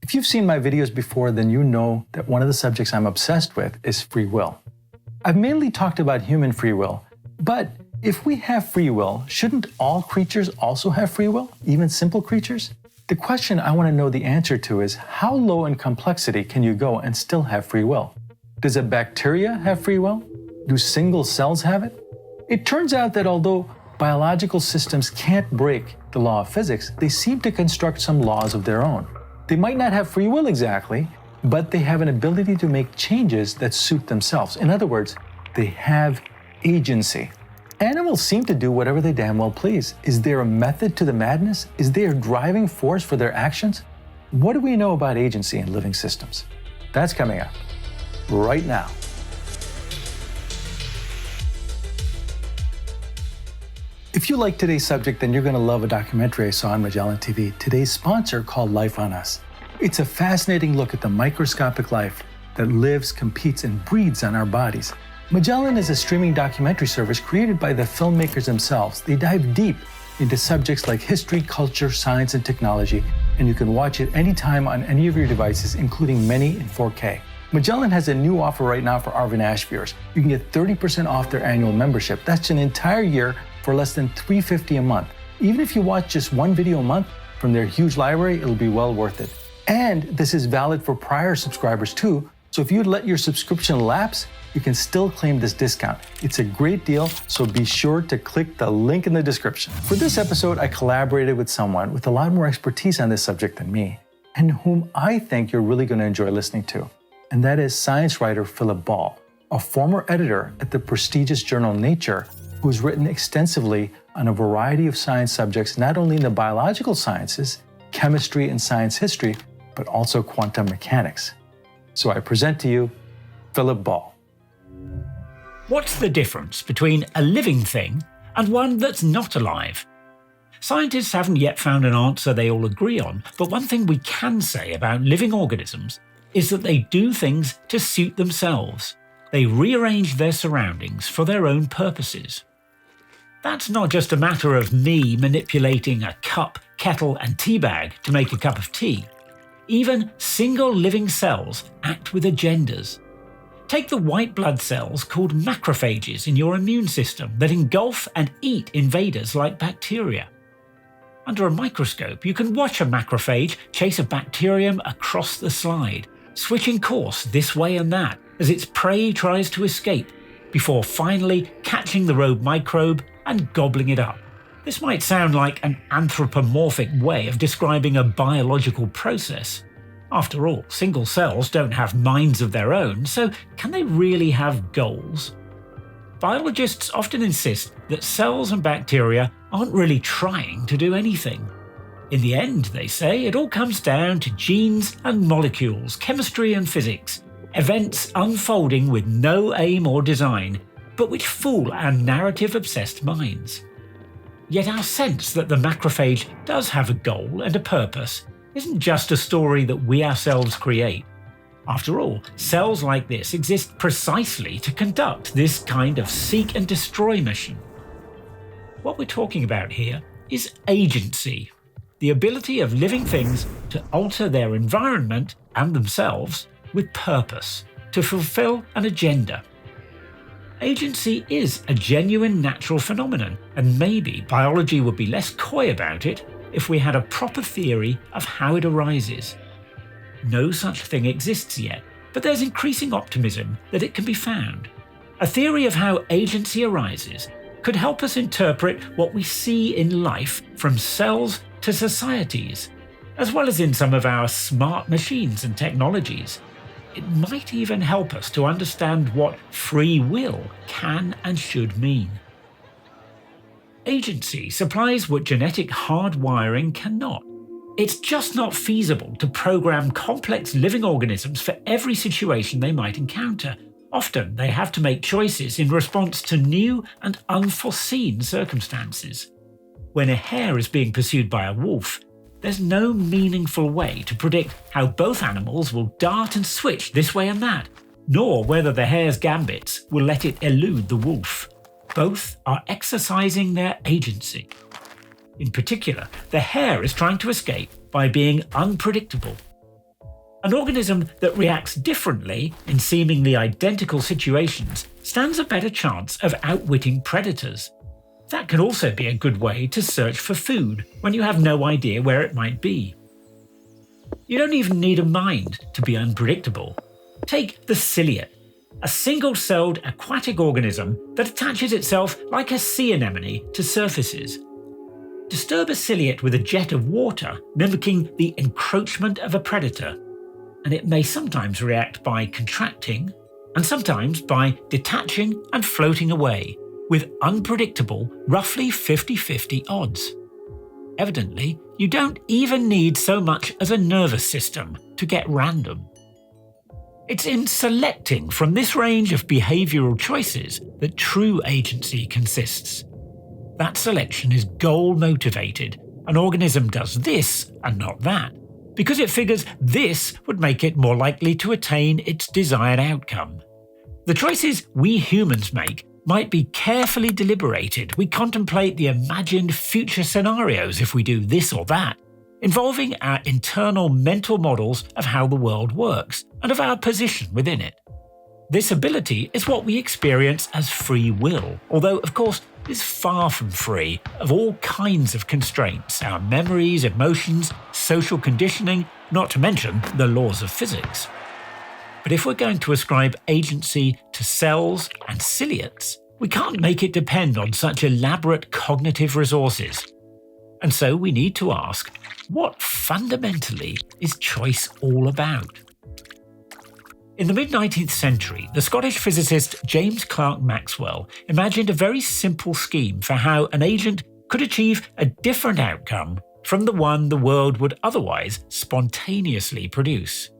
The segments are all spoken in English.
If you've seen my videos before, then you know that one of the subjects I'm obsessed with is free will. I've mainly talked about human free will, but if we have free will, shouldn't all creatures also have free will, even simple creatures? The question I want to know the answer to is, how low in complexity can you go and still have free will? Does a bacteria have free will? Do single cells have it? It turns out that although biological systems can't break the law of physics, they seem to construct some laws of their own. They might not have free will exactly, but they have an ability to make changes that suit themselves. In other words, they have agency. Animals seem to do whatever they damn well please. Is there a method to the madness? Is there a driving force for their actions? What do we know about agency in living systems? That's coming up right now. If you like today's subject, then you're going to love a documentary I saw on Magellan TV, today's sponsor, called Life on Us. It's a fascinating look at the microscopic life that lives, competes, and breeds on our bodies. Magellan is a streaming documentary service created by the filmmakers themselves. They dive deep into subjects like history, culture, science, and technology, and you can watch it anytime on any of your devices, including many in 4K. Magellan has a new offer right now for Arvin Ash viewers. You can get 30% off their annual membership. That's an entire year for less than $3.50 a month. Even if you watch just one video a month from their huge library, it'll be well worth it. And this is valid for prior subscribers too, so if you let your subscription lapse, you can still claim this discount. It's a great deal, so be sure to click the link in the description. For this episode, I collaborated with someone with a lot more expertise on this subject than me, and whom I think you're really going to enjoy listening to. And that is science writer Philip Ball, a former editor at the prestigious journal Nature, who's written extensively on a variety of science subjects, not only in the biological sciences, chemistry and science history, but also quantum mechanics. So I present to you Philip Ball. What's the difference between a living thing and one that's not alive? Scientists haven't yet found an answer they all agree on, but one thing we can say about living organisms is that they do things to suit themselves. They rearrange their surroundings for their own purposes. That's not just a matter of me manipulating a cup, kettle, and tea bag to make a cup of tea. Even single living cells act with agendas. Take the white blood cells called macrophages in your immune system that engulf and eat invaders like bacteria. Under a microscope, you can watch a macrophage chase a bacterium across the slide, switching course this way and that as its prey tries to escape, before finally catching the rogue microbe and gobbling it up. This might sound like an anthropomorphic way of describing a biological process. After all, single cells don't have minds of their own, so can they really have goals? Biologists often insist that cells and bacteria aren't really trying to do anything. In the end, they say, it all comes down to genes and molecules, chemistry and physics, events unfolding with no aim or design, but which fool our narrative-obsessed minds. Yet our sense that the macrophage does have a goal and a purpose isn't just a story that we ourselves create. After all, cells like this exist precisely to conduct this kind of seek and destroy mission. What we're talking about here is agency, the ability of living things to alter their environment and themselves with purpose, to fulfill an agenda. Agency is a genuine natural phenomenon, and maybe biology would be less coy about it if we had a proper theory of how it arises. No such thing exists yet, but there's increasing optimism that it can be found. A theory of how agency arises could help us interpret what we see in life from cells to societies, as well as in some of our smart machines and technologies. It might even help us to understand what free will can and should mean. Agency supplies what genetic hardwiring cannot. It's just not feasible to program complex living organisms for every situation they might encounter. Often they have to make choices in response to new and unforeseen circumstances. When a hare is being pursued by a wolf, there's no meaningful way to predict how both animals will dart and switch this way and that, nor whether the hare's gambits will let it elude the wolf. Both are exercising their agency. In particular, the hare is trying to escape by being unpredictable. An organism that reacts differently in seemingly identical situations stands a better chance of outwitting predators. That can also be a good way to search for food when you have no idea where it might be. You don't even need a mind to be unpredictable. Take the ciliate, a single-celled aquatic organism that attaches itself like a sea anemone to surfaces. Disturb a ciliate with a jet of water, mimicking the encroachment of a predator, and it may sometimes react by contracting, and sometimes by detaching and floating away, with unpredictable, roughly 50-50 odds. Evidently, you don't even need so much as a nervous system to get random. It's in selecting from this range of behavioural choices that true agency consists. That selection is goal-motivated. An organism does this and not that, because it figures this would make it more likely to attain its desired outcome. The choices we humans make might be carefully deliberated. We contemplate the imagined future scenarios if we do this or that, involving our internal mental models of how the world works and of our position within it. This ability is what we experience as free will, although, of course, is far from free of all kinds of constraints, our memories, emotions, social conditioning, not to mention the laws of physics. But if we're going to ascribe agency to cells and ciliates, we can't make it depend on such elaborate cognitive resources. And so we need to ask, what fundamentally is choice all about? In the mid-19th century, the Scottish physicist James Clerk Maxwell imagined a very simple scheme for how an agent could achieve a different outcome from the one the world would otherwise spontaneously produce.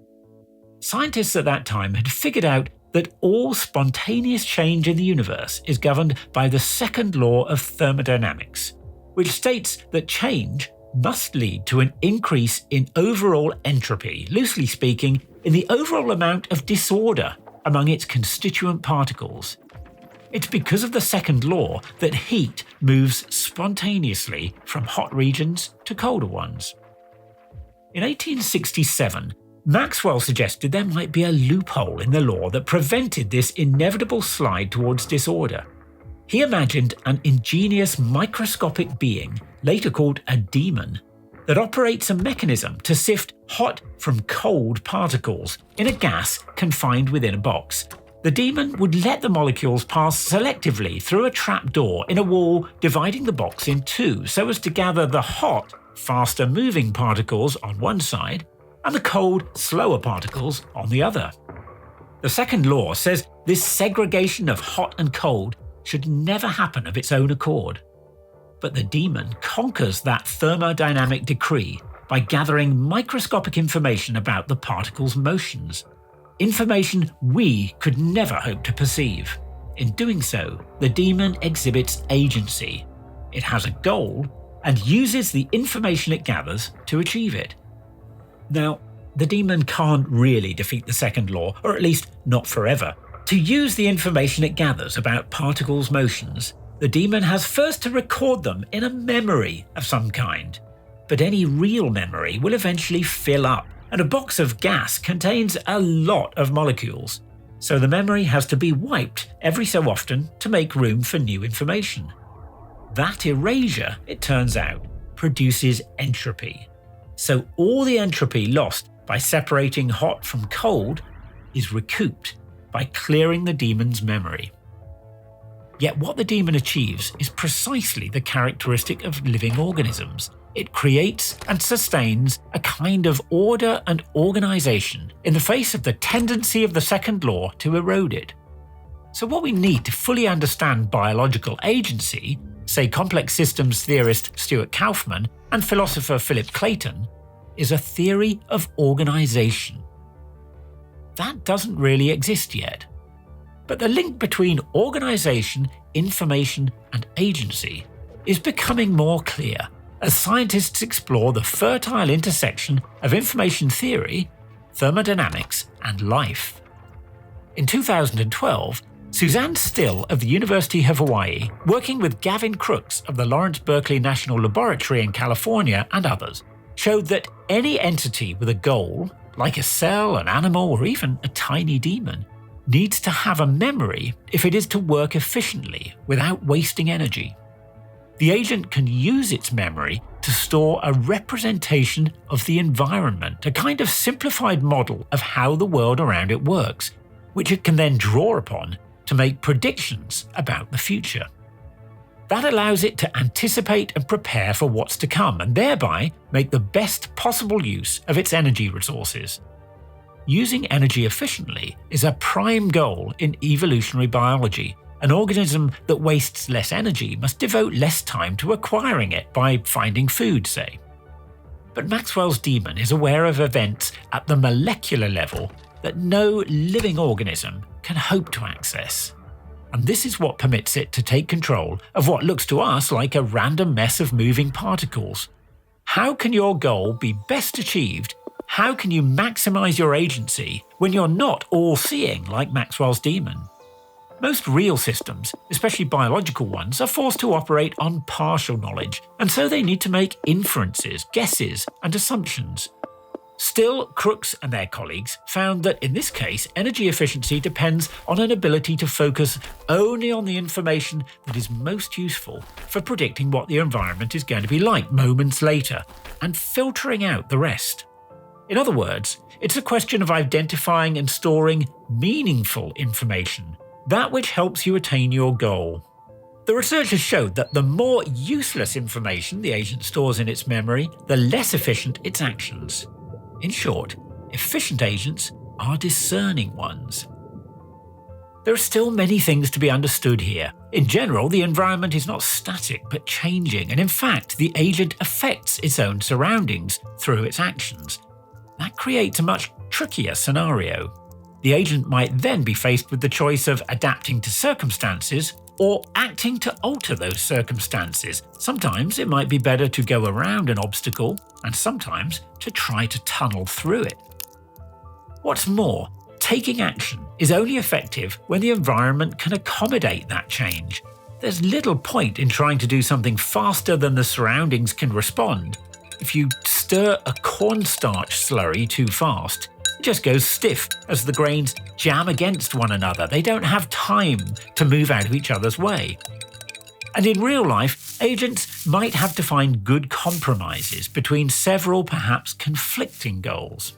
Scientists at that time had figured out that all spontaneous change in the universe is governed by the second law of thermodynamics, which states that change must lead to an increase in overall entropy, loosely speaking, in the overall amount of disorder among its constituent particles. It's because of the second law that heat moves spontaneously from hot regions to colder ones. In 1867, Maxwell suggested there might be a loophole in the law that prevented this inevitable slide towards disorder. He imagined an ingenious microscopic being, later called a demon, that operates a mechanism to sift hot from cold particles in a gas confined within a box. The demon would let the molecules pass selectively through a trap door in a wall dividing the box in two so as to gather the hot, faster-moving particles on one side and the cold, slower particles on the other. The second law says this segregation of hot and cold should never happen of its own accord. But the demon conquers that thermodynamic decree by gathering microscopic information about the particles' motions, information we could never hope to perceive. In doing so, the demon exhibits agency. It has a goal and uses the information it gathers to achieve it. Now, the demon can't really defeat the second law, or at least not forever. To use the information it gathers about particles' motions, the demon has first to record them in a memory of some kind. But any real memory will eventually fill up, and a box of gas contains a lot of molecules. So the memory has to be wiped every so often to make room for new information. That erasure, it turns out, produces entropy. So all the entropy lost by separating hot from cold is recouped by clearing the demon's memory. Yet what the demon achieves is precisely the characteristic of living organisms. It creates and sustains a kind of order and organisation in the face of the tendency of the second law to erode it. So what we need to fully understand biological agency, say complex systems theorist Stuart Kauffman and philosopher Philip Clayton, is a theory of organisation. That doesn't really exist yet. But the link between organisation, information, and agency is becoming more clear as scientists explore the fertile intersection of information theory, thermodynamics, and life. In 2012, Suzanne Still of the University of Hawaii, working with Gavin Crooks of the Lawrence Berkeley National Laboratory in California and others, showed that any entity with a goal, like a cell, an animal, or even a tiny demon, needs to have a memory if it is to work efficiently without wasting energy. The agent can use its memory to store a representation of the environment, a kind of simplified model of how the world around it works, which it can then draw upon to make predictions about the future. That allows it to anticipate and prepare for what's to come, and thereby make the best possible use of its energy resources. Using energy efficiently is a prime goal in evolutionary biology. An organism that wastes less energy must devote less time to acquiring it by finding food, say. But Maxwell's demon is aware of events at the molecular level that no living organism can hope to access. And this is what permits it to take control of what looks to us like a random mess of moving particles. How can your goal be best achieved? How can you maximize your agency when you're not all-seeing like Maxwell's demon? Most real systems, especially biological ones, are forced to operate on partial knowledge, and so they need to make inferences, guesses, and assumptions. Still, Crookes and their colleagues found that in this case, energy efficiency depends on an ability to focus only on the information that is most useful for predicting what the environment is going to be like moments later, and filtering out the rest. In other words, it's a question of identifying and storing meaningful information, that which helps you attain your goal. The researchers showed that the more useless information the agent stores in its memory, the less efficient its actions. In short, efficient agents are discerning ones. There are still many things to be understood here. In general, the environment is not static but changing, and in fact, the agent affects its own surroundings through its actions. That creates a much trickier scenario. The agent might then be faced with the choice of adapting to circumstances or acting to alter those circumstances. Sometimes it might be better to go around an obstacle, and sometimes to try to tunnel through it. What's more, taking action is only effective when the environment can accommodate that change. There's little point in trying to do something faster than the surroundings can respond. If you stir a cornstarch slurry too fast, it just goes stiff as the grains jam against one another. They don't have time to move out of each other's way. And in real life, agents might have to find good compromises between several perhaps conflicting goals.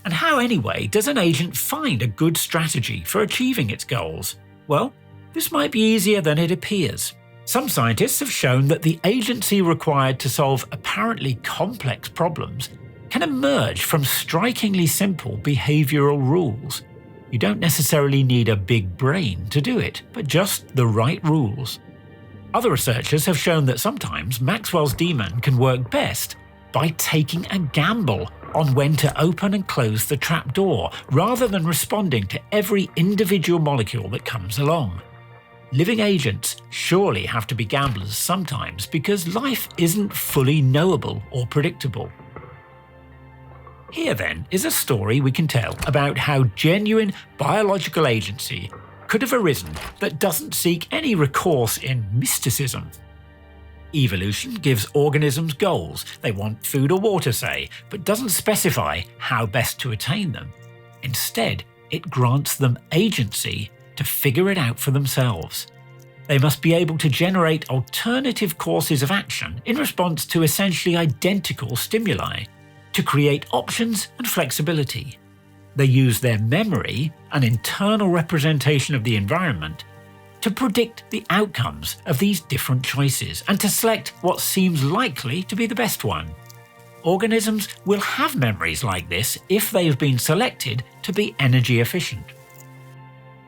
And how anyway does an agent find a good strategy for achieving its goals? Well, this might be easier than it appears. Some scientists have shown that the agency required to solve apparently complex problems can emerge from strikingly simple behavioral rules. You don't necessarily need a big brain to do it, but just the right rules. Other researchers have shown that sometimes Maxwell's demon can work best by taking a gamble on when to open and close the trapdoor, rather than responding to every individual molecule that comes along. Living agents surely have to be gamblers sometimes because life isn't fully knowable or predictable. Here then is a story we can tell about how genuine biological agency could have arisen that doesn't seek any recourse in mysticism. Evolution gives organisms goals. They want food or water, say, but doesn't specify how best to attain them. Instead, it grants them agency to figure it out for themselves. They must be able to generate alternative courses of action in response to essentially identical stimuli, to create options and flexibility. They use their memory, an internal representation of the environment, to predict the outcomes of these different choices and to select what seems likely to be the best one. Organisms will have memories like this if they've been selected to be energy efficient.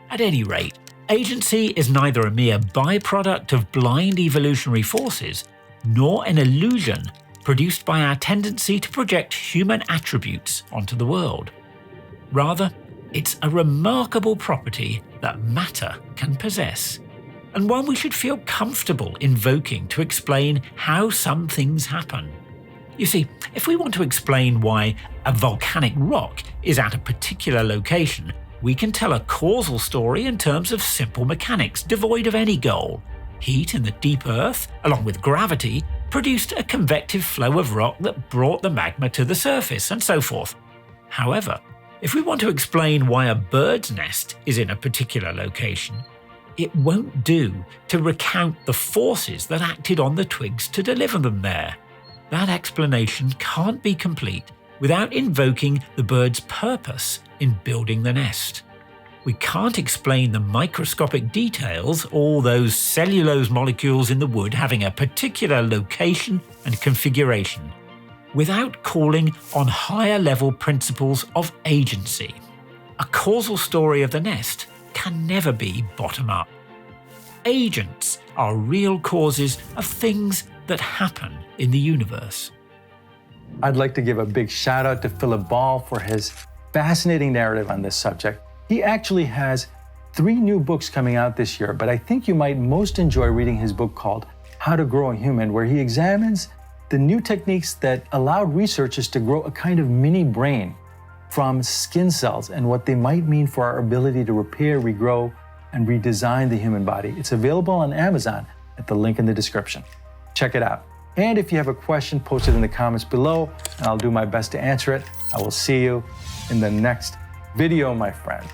At any rate, agency is neither a mere byproduct of blind evolutionary forces, nor an illusion produced by our tendency to project human attributes onto the world. Rather, it's a remarkable property that matter can possess, and one we should feel comfortable invoking to explain how some things happen. You see, if we want to explain why a volcanic rock is at a particular location, we can tell a causal story in terms of simple mechanics devoid of any goal. Heat in the deep earth, along with gravity, produced a convective flow of rock that brought the magma to the surface, and so forth. However, if we want to explain why a bird's nest is in a particular location, it won't do to recount the forces that acted on the twigs to deliver them there. That explanation can't be complete without invoking the bird's purpose in building the nest. We can't explain the microscopic details, all those cellulose molecules in the wood having a particular location and configuration, without calling on higher level principles of agency. A causal story of the nest can never be bottom up. Agents are real causes of things that happen in the universe. I'd like to give a big shout out to Philip Ball for his fascinating narrative on this subject. He actually has 3 new books coming out this year, but I think you might most enjoy reading his book called How to Grow a Human, where he examines the new techniques that allowed researchers to grow a kind of mini brain from skin cells and what they might mean for our ability to repair, regrow, and redesign the human body. It's available on Amazon at the link in the description. Check it out. And if you have a question, post it in the comments below, and I'll do my best to answer it. I will see you in the next video, my friend.